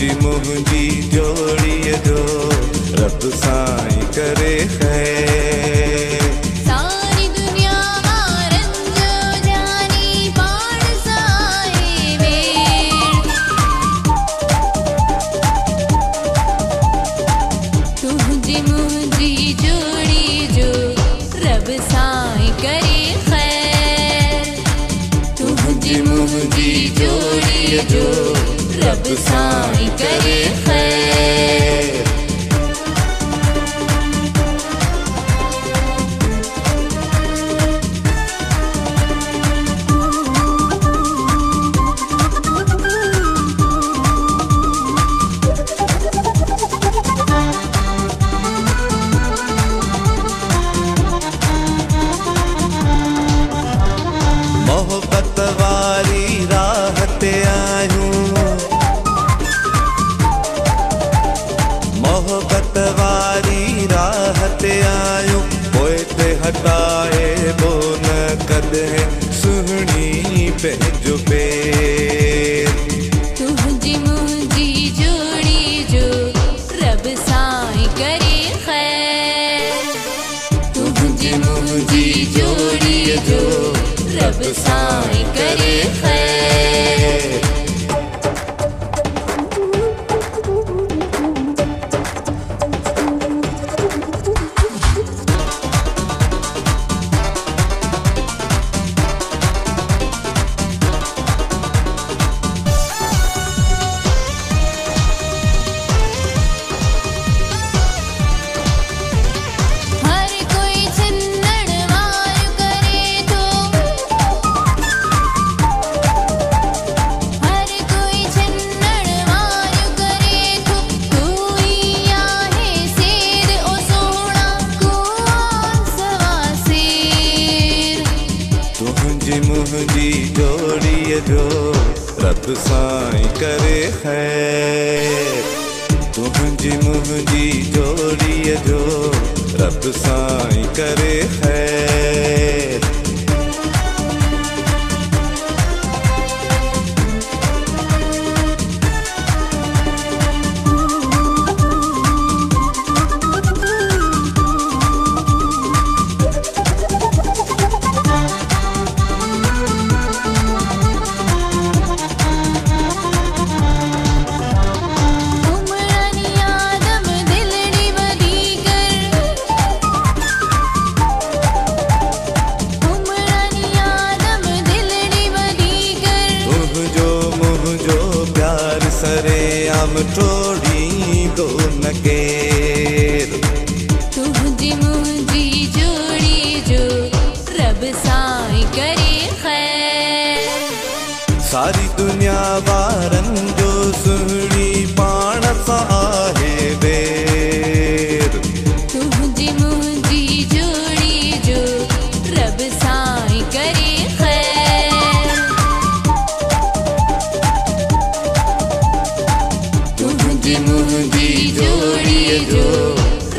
तुझी मुंहिंजी जोड़ीअ जो रब साईं करे खैर। सारी दुनिया वारनि जो जानी पाण साईं वेर। तुझी मुंहिंजी जोड़ी जो रब साईं करे खैर। तुझी मुंहिंजी जोड़ीअ जो रब साईं करे खैर। मोहब्बत वारी राह ते आयूं, मोहब्बत वारी राह ते आयूं, पोइ ते हटाए बो न कॾहिं सुहिणी पंहिंजो पेर। तुझी मुंहिंजी जोड़ी जो रब साईं करे खैर। तुझी मुंहिंजी जोड़ीअ जो रब साईं करे खैर। हर कोई छन्नड़ वार करे थो, हर कोई छन्नड़ वार करे थो। तू ई आहे शेर ओ सोहणा, कुआं सवा शेर। तुझी मुंहिंजी जोड़ीअ जो रब साईं करे खैर। तुझी मुंहिंजी जोड़ीअ जो रब साईं करे खैर। उमरनि आदम दिलड़ी वधी कर, उमरनि आदम दिलड़ी वधी कर। तुझो मुंहिंजो प्यार सरे आम टोड़ींदो न केर। तुझी मुंहिंजी जोड़ी जो रब साईं करे खैर। सारी दुनिया वारनि जो सुहिणी पाण सां आहे वेर। तुझी मुंहिंजी जोड़ी जो रब साईं करे खैर। तुझी मुंहिंजी जोड़ीअ जो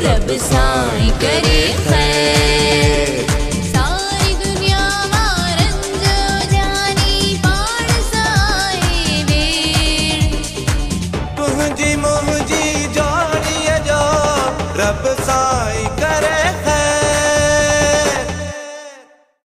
रब साईं करे खैर।